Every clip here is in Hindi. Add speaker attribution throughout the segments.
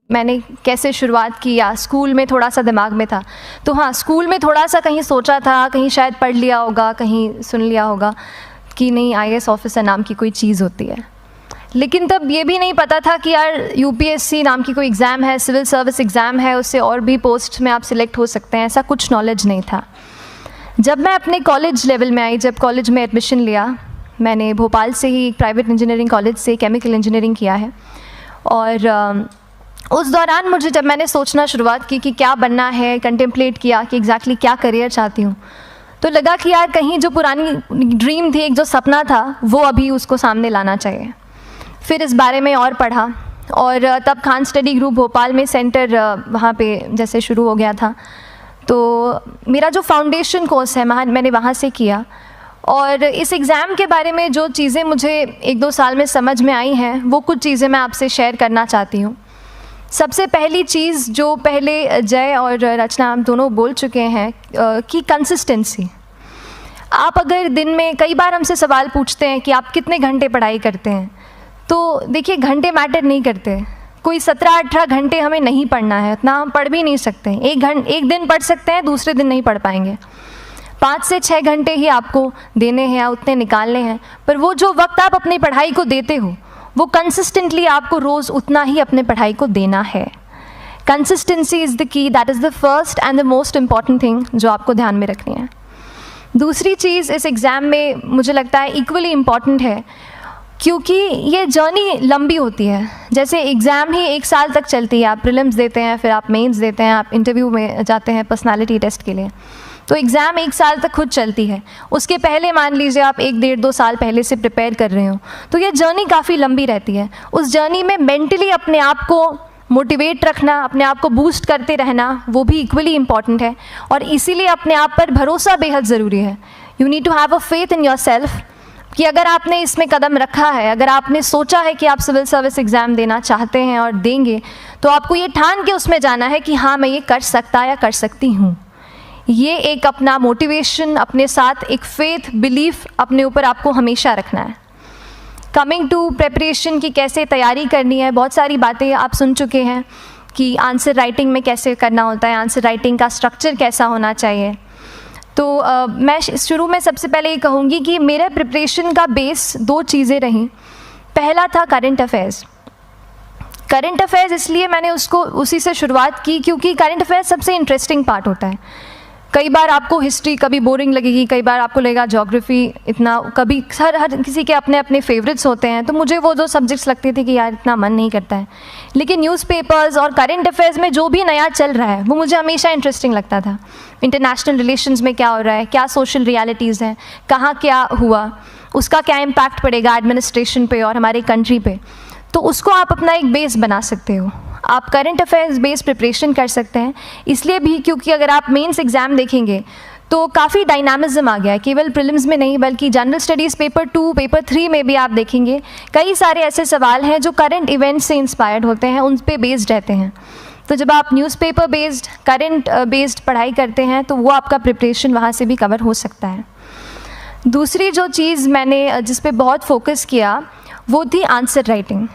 Speaker 1: मैंने कैसे शुरुआत की या स्कूल में थोड़ा सा दिमाग में था। तो हाँ, स्कूल में थोड़ा सा कहीं सोचा था, कहीं शायद पढ़ लिया होगा, कहीं सुन लिया होगा कि नहीं आईएएस ऑफिसर नाम की कोई चीज़ होती है। लेकिन तब ये भी नहीं पता था कि यार यूपीएससी नाम की कोई एग्ज़ाम है, सिविल सर्विस एग्ज़ाम है, उससे और भी पोस्ट में आप सिलेक्ट हो सकते हैं, ऐसा कुछ नॉलेज नहीं था। जब मैं अपने कॉलेज लेवल में आई, जब कॉलेज में एडमिशन लिया, मैंने भोपाल से ही एक प्राइवेट इंजीनियरिंग कॉलेज से केमिकल इंजीनियरिंग किया है। और उस दौरान मुझे जब मैंने सोचना शुरुआत की कि क्या बनना है, कंटेम्पलेट किया कि एग्जैक्टली क्या करियर चाहती हूँ, तो लगा कि यार कहीं जो पुरानी ड्रीम थी, एक जो सपना था, वो अभी उसको सामने लाना चाहिए। फिर इस बारे में और पढ़ा और तब खान स्टडी ग्रुप भोपाल में सेंटर वहाँ पे जैसे शुरू हो गया था, तो मेरा जो फाउंडेशन कोर्स है मैंने वहाँ से किया। और इस एग्ज़ाम के बारे में जो चीज़ें मुझे 1-2 साल में समझ में आई हैं, वो कुछ चीज़ें मैं आपसे शेयर करना चाहती हूँ। सबसे पहली चीज़ जो पहले जय और रचना आप दोनों बोल चुके हैं कि कंसिस्टेंसी। आप अगर दिन में, कई बार हमसे सवाल पूछते हैं कि आप कितने घंटे पढ़ाई करते हैं, तो देखिए घंटे मैटर नहीं करते। कोई 17-18 घंटे हमें नहीं पढ़ना है, उतना हम पढ़ भी नहीं सकते। एक दिन पढ़ सकते हैं, दूसरे दिन नहीं पढ़ पाएंगे। 5 से 6 घंटे ही आपको देने हैं या उतने निकालने हैं, पर वो जो वक्त आप अपनी पढ़ाई को देते हो, वो कंसिस्टेंटली आपको रोज़ उतना ही अपने पढ़ाई को देना है। Consistency is the key, that is the first and the most important thing जो आपको ध्यान में रखनी है। दूसरी चीज़ इस एग्ज़ाम में मुझे लगता है इक्वली इम्पॉर्टेंट है, क्योंकि ये जर्नी लंबी होती है। जैसे एग्ज़ाम ही 1 साल तक चलती है, आप प्रीलिम्स देते हैं, फिर आप मेंस देते हैं, आप इंटरव्यू में जाते हैं पर्सनालिटी टेस्ट के लिए, तो एग्ज़ाम 1 साल तक खुद चलती है। उसके पहले मान लीजिए आप 1-1.5-2 साल पहले से प्रिपेयर कर रहे हो, तो ये जर्नी काफ़ी लंबी रहती है। उस जर्नी में मेंटली अपने आप को मोटिवेट रखना, अपने आप को बूस्ट करते रहना, वो भी इक्वली इम्पॉर्टेंट है। और इसीलिए अपने आप पर भरोसा बेहद ज़रूरी है। You need to have a faith in yourself कि अगर आपने इसमें कदम रखा है, अगर आपने सोचा है कि आप सिविल सर्विस एग्ज़ाम देना चाहते हैं और देंगे, तो आपको ये ठान के उसमें जाना है कि हाँ, मैं ये कर सकता या कर सकती हूँ। ये एक अपना मोटिवेशन, अपने साथ एक फेथ, बिलीफ अपने ऊपर आपको हमेशा रखना है। कमिंग टू प्रेपरेशन की कैसे तैयारी करनी है, बहुत सारी बातें आप सुन चुके हैं कि आंसर राइटिंग में कैसे करना होता है, आंसर राइटिंग का स्ट्रक्चर कैसा होना चाहिए। तो मैं शुरू में सबसे पहले ये कहूँगी कि मेरे प्रिपरेशन का बेस 2 चीज़ें रहीं। पहला था करंट अफेयर्स। करंट अफेयर्स इसलिए मैंने उसको उसी से शुरुआत की क्योंकि करंट अफेयर्स सबसे इंटरेस्टिंग पार्ट होता है। कई बार आपको हिस्ट्री कभी बोरिंग लगेगी, कई बार आपको लगेगा ज्योग्राफी इतना, कभी हर किसी के अपने अपने फेवरेट्स होते हैं। तो मुझे वो 2 सब्जेक्ट्स लगते थे कि यार इतना मन नहीं करता है, लेकिन न्यूज़पेपर्स और करंट अफेयर्स में जो भी नया चल रहा है वो मुझे हमेशा इंटरेस्टिंग लगता था। इंटरनेशनल रिलेशंस में क्या हो रहा है, क्या सोशल रियलिटीज़ हैं, कहाँ क्या हुआ, उसका क्या इम्पैक्ट पड़ेगा एडमिनिस्ट्रेशन पे और हमारे कंट्री पे, तो उसको आप अपना एक बेस बना सकते हो। आप करंट अफेयर्स बेस्ड प्रिपरेशन कर सकते हैं, इसलिए भी क्योंकि अगर आप मेंस एग्ज़ाम देखेंगे तो काफ़ी डायनामिज्म आ गया है, केवल प्रीलिम्स में नहीं बल्कि जनरल स्टडीज़ पेपर 2, पेपर 3 में भी आप देखेंगे कई सारे ऐसे सवाल हैं जो करंट इवेंट से इंस्पायर्ड होते हैं, उन पे बेस्ड रहते हैं। तो जब आप न्यूज़पेपर बेस्ड, करंट बेस्ड पढ़ाई करते हैं तो वो आपका प्रिपरेशन वहाँ से भी कवर हो सकता है। दूसरी जो चीज़ मैंने जिस पे बहुत फोकस किया वो थी आंसर राइटिंग।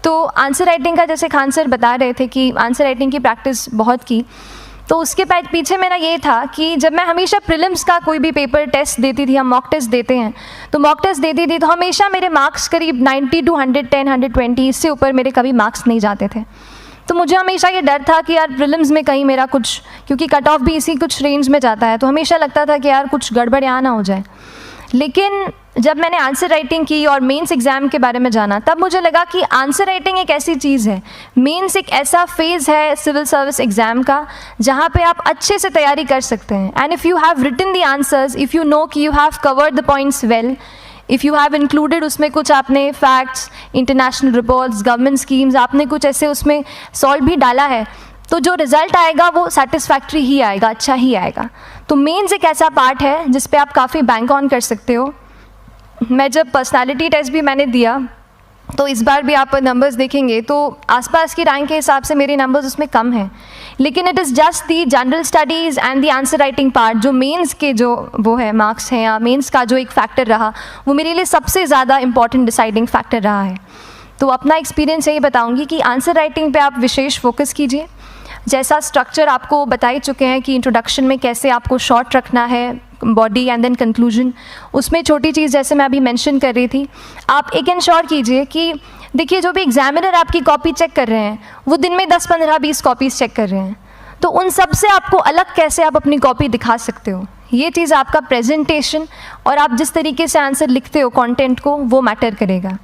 Speaker 1: तो आंसर राइटिंग का जैसे खान सर बता रहे थे कि आंसर राइटिंग की प्रैक्टिस बहुत की, तो उसके पीछे मेरा ये था कि जब मैं हमेशा प्रीलिम्स का कोई भी पेपर टेस्ट देती थी, हम मॉक टेस्ट देते हैं, तो मॉक टेस्ट देती थी तो हमेशा मेरे मार्क्स करीब 90 to 110, 120, इससे ऊपर मेरे कभी मार्क्स नहीं जाते थे। तो मुझे हमेशा ये डर था कि यार प्रीलिम्स में कहीं मेरा कुछ, क्योंकि कट ऑफ भी इसी कुछ रेंज में जाता है, तो हमेशा लगता था कि यार कुछ गड़बड़ यहाँ ना हो जाए। लेकिन जब मैंने आंसर राइटिंग की और मेंस एग्ज़ाम के बारे में जाना, तब मुझे लगा कि आंसर राइटिंग एक ऐसी चीज़ है, मेंस एक ऐसा फेज़ है सिविल सर्विस एग्ज़ाम का जहाँ पे आप अच्छे से तैयारी कर सकते हैं। And if you have written the answers, if you know कि you have covered the points well, if you have included उसमें कुछ आपने facts, international reports, government schemes, आपने कुछ ऐसे उसमें सॉल्व भी डाला है, तो जो रिज़ल्ट आएगा वो सेटिस्फैक्ट्री ही आएगा, अच्छा ही आएगा। तो मेंस एक ऐसा पार्ट है जिस पे आप काफ़ी बैंक ऑन कर सकते हो। मैं जब पर्सनालिटी टेस्ट भी मैंने दिया, तो इस बार भी आप नंबर्स देखेंगे तो आसपास की रैंक के हिसाब से मेरे नंबर्स उसमें कम हैं, लेकिन it is just the general studies and the answer writing part, जो मेंस के जो वो है मार्क्स हैं या मेंस का जो एक फैक्टर रहा, वो मेरे लिए सबसे ज़्यादा इंपॉर्टेंट डिसाइडिंग फैक्टर रहा है। तो अपना एक्सपीरियंस यही बताऊंगी कि आंसर राइटिंग पे आप विशेष फोकस कीजिए। जैसा स्ट्रक्चर आपको बता ही चुके हैं कि इंट्रोडक्शन में कैसे आपको शॉर्ट रखना है, बॉडी एंड देन कंक्लूजन, उसमें छोटी चीज़ जैसे मैं अभी मेंशन कर रही थी, आप एक इंश्योर कीजिए कि देखिए जो भी एग्जामिनर आपकी कॉपी चेक कर रहे हैं वो दिन में 10, 15, 20 कॉपीज़ चेक कर रहे हैं, तो उन सब से आपको अलग कैसे आप अपनी कॉपी दिखा सकते हो, ये चीज़ आपका प्रेजेंटेशन और आप जिस तरीके से आंसर लिखते हो कंटेंट को, वो मैटर करेगा।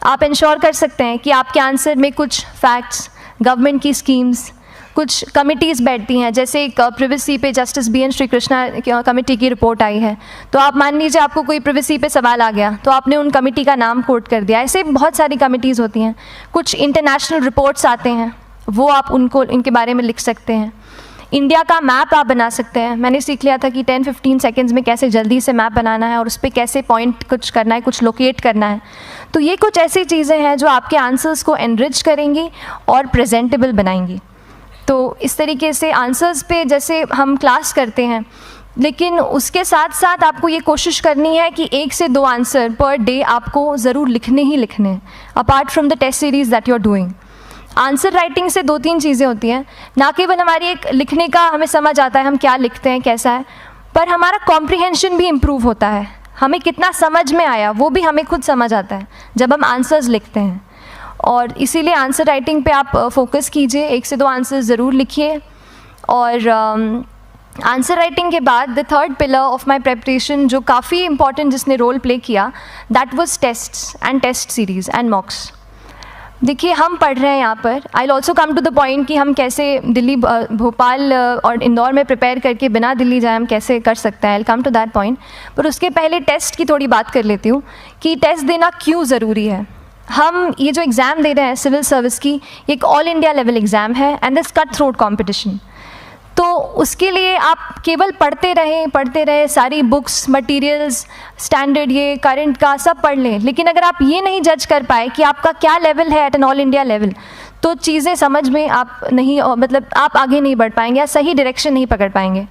Speaker 1: आप इंश्योर कर सकते हैं कि आपके आंसर में कुछ फैक्ट्स, गवर्नमेंट की स्कीम्स, कुछ कमिटीज़ बैठती हैं, जैसे एक प्रिवेसी पे justice BN Shri Krishna committee की रिपोर्ट आई है, तो आप मान लीजिए आपको कोई प्रिवेसी पे सवाल आ गया तो आपने उन कमेटी का नाम कोट कर दिया। ऐसे बहुत सारी कमिटीज़ होती हैं। कुछ इंटरनेशनल रिपोर्ट्स आते हैं, वो आप उनको इनके बारे में लिख सकते हैं। इंडिया का मैप आप बना सकते हैं। मैंने सीख लिया था कि 10-15 सेकेंड्स में कैसे जल्दी से मैप बनाना है और उस पर कैसे पॉइंट कुछ करना है, कुछ लोकेट करना है। तो ये कुछ ऐसी चीज़ें हैं जो आपके आंसर्स को एनरिच करेंगी और प्रेजेंटेबल बनाएंगी। तो इस तरीके से आंसर्स पे जैसे हम क्लास करते हैं, लेकिन उसके साथ साथ आपको ये कोशिश करनी है कि 1 से 2 आंसर पर डे आपको ज़रूर लिखने ही लिखने हैं, apart from the test series that you are doing. Answer writing से 2-3 चीज़ें होती हैं, ना केवल हमारी एक लिखने का हमें समझ आता है हम क्या लिखते हैं कैसा है, पर हमारा कॉम्प्रिहेंशन भी इम्प्रूव होता है। हमें कितना समझ में आया वो भी हमें खुद समझ आता है जब हम आंसर्स लिखते हैं। और इसीलिए आंसर राइटिंग पे आप फोकस कीजिए, 1 से 2 आंसर ज़रूर लिखिए। और आंसर राइटिंग के बाद the third pillar of my preparation जो काफ़ी इंपॉर्टेंट जिसने रोल प्ले किया, that was tests and test series and mocks. देखिए हम पढ़ रहे हैं यहाँ पर, I will also come to the point कि हम कैसे दिल्ली, भोपाल और इंदौर में प्रिपेयर करके बिना दिल्ली जाए हम कैसे कर सकते हैं, I will come to that point. पर उसके पहले टेस्ट की थोड़ी बात कर लेती हूँ कि टेस्ट देना क्यों ज़रूरी है। हम ये जो एग्ज़ाम दे रहे हैं सिविल सर्विस की, ये एक ऑल इंडिया लेवल एग्ज़ाम है and this cut throat competition. तो उसके लिए आप केवल पढ़ते रहें, सारी बुक्स, मटेरियल्स, स्टैंडर्ड ये करंट का सब पढ़ लें, लेकिन अगर आप ये नहीं जज कर पाए कि आपका क्या लेवल है at an all India level, तो चीज़ें समझ में आप नहीं, मतलब आप आगे नहीं बढ़ पाएंगे या सही डायरेक्शन नहीं पकड़ पाएंगे।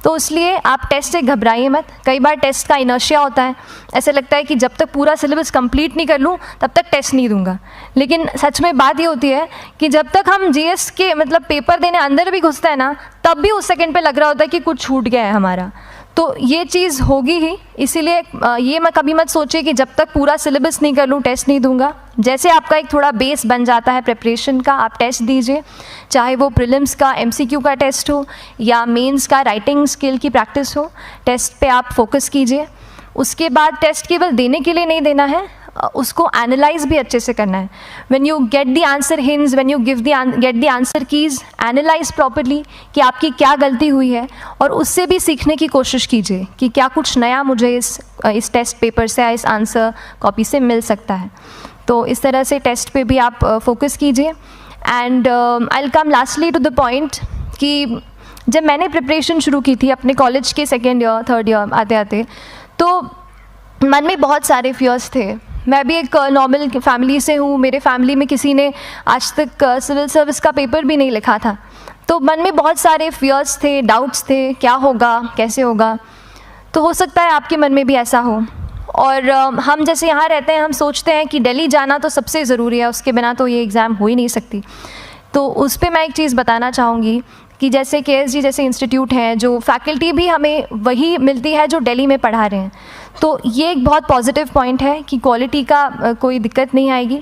Speaker 1: तो इसलिए आप टेस्ट से घबराइए मत। कई बार टेस्ट का इनर्शिया होता है, ऐसे लगता है कि जब तक पूरा सिलेबस कंप्लीट नहीं कर लूँ तब तक टेस्ट नहीं दूंगा, लेकिन सच में बात ये होती है कि जब तक हम GS के मतलब पेपर देने अंदर भी घुसते हैं ना, तब भी उस सेकंड पे लग रहा होता है कि कुछ छूट गया है हमारा। तो ये चीज़ होगी ही, इसीलिए ये मैं कभी मत सोचिए कि जब तक पूरा सिलेबस नहीं कर लूँ टेस्ट नहीं दूंगा। जैसे आपका एक थोड़ा बेस बन जाता है प्रिपरेशन का, आप टेस्ट दीजिए, चाहे वो प्रीलिम्स का MCQ का टेस्ट हो या मेंस का राइटिंग स्किल की प्रैक्टिस हो, टेस्ट पे आप फोकस कीजिए। उसके बाद टेस्ट केवल देने के लिए नहीं देना है, उसको एनालाइज भी अच्छे से करना है। When you get the answer hints, when you get the answer keys, analyse properly कि आपकी क्या गलती हुई है और उससे भी सीखने की कोशिश कीजिए कि क्या कुछ नया मुझे इस टेस्ट पेपर से या इस आंसर कॉपी से मिल सकता है। तो इस तरह से टेस्ट पे भी आप फोकस कीजिए। And I will come lastly to the point कि जब मैंने प्रिपरेशन शुरू की थी अपने कॉलेज के 2nd ईयर 3rd ईयर आते आते, तो मन में बहुत सारे फियर्स थे। मैं भी एक नॉर्मल फैमिली से हूँ, मेरे फैमिली में किसी ने आज तक सिविल सर्विस का पेपर भी नहीं लिखा था, तो मन में बहुत सारे फियर्स थे, डाउट्स थे, क्या होगा, कैसे होगा। तो हो सकता है आपके मन में भी ऐसा हो। और हम जैसे यहाँ रहते हैं, हम सोचते हैं कि दिल्ली जाना तो सबसे ज़रूरी है, उसके बिना तो ये एग्ज़ाम हो ही नहीं सकती। तो उस पर मैं एक चीज़ बताना चाहूँगी कि जैसे KSG जैसे इंस्टीट्यूट हैं, जो फैकल्टी भी हमें वही मिलती है जो दिल्ली में पढ़ा रहे हैं, तो ये एक बहुत पॉजिटिव पॉइंट है कि क्वालिटी का कोई दिक्कत नहीं आएगी।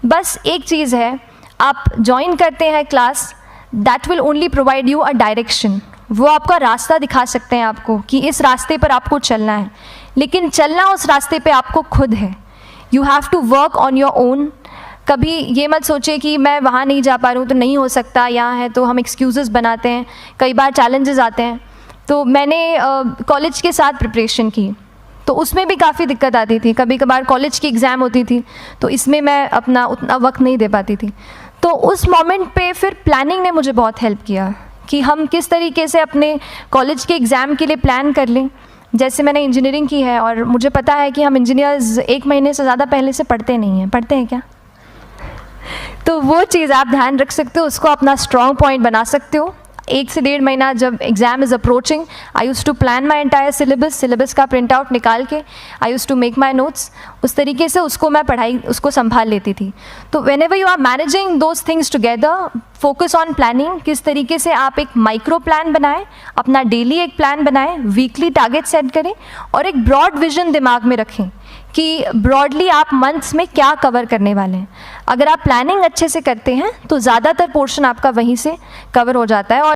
Speaker 1: बस एक चीज़ है, आप ज्वाइन करते हैं class, that will only provide you a direction. वो आपका रास्ता दिखा सकते हैं आपको कि इस रास्ते पर आपको चलना है, लेकिन चलना उस रास्ते पे आपको खुद है। You have to work on your own. कभी ये मत सोचिए कि मैं वहाँ नहीं जा पा रहा हूँ तो नहीं हो सकता, यहाँ है, तो हम एक्सक्यूज़ेस बनाते हैं। कई बार चैलेंजेस आते हैं। तो मैंने कॉलेज के साथ प्रिपरेशन की, तो उसमें भी काफ़ी दिक्कत आती थी। कभी कभार कॉलेज की एग्ज़ाम होती थी तो इसमें मैं अपना उतना वक्त नहीं दे पाती थी। तो उस मोमेंट पे फिर प्लानिंग ने मुझे बहुत हेल्प किया कि हम किस तरीके से अपने कॉलेज के एग्ज़ाम के लिए प्लान कर लें। जैसे मैंने इंजीनियरिंग की है और मुझे पता है कि हम इंजीनियर्स 1 महीने से ज़्यादा पहले से पढ़ते नहीं हैं। पढ़ते हैं क्या? तो वो चीज़ आप ध्यान रख सकते हो, उसको अपना स्ट्रॉन्ग पॉइंट बना सकते हो। 1 से 1.5 महीना जब exam is approaching, I use to plan my entire syllabus का प्रिंट आउट निकाल के I use to make my notes, उस तरीके से उसको मैं उसको संभाल लेती थी। तो whenever you are managing those things together, focus on planning, किस तरीके से आप एक माइक्रो प्लान बनाएं, अपना डेली एक प्लान बनाएं, वीकली टारगेट सेट करें और एक ब्रॉड विजन दिमाग में रखें कि ब्रॉडली आप मंथ्स में क्या कवर करने वाले हैं। अगर आप प्लानिंग अच्छे से करते हैं तो ज़्यादातर पोर्शन आपका वहीं से कवर हो जाता है। और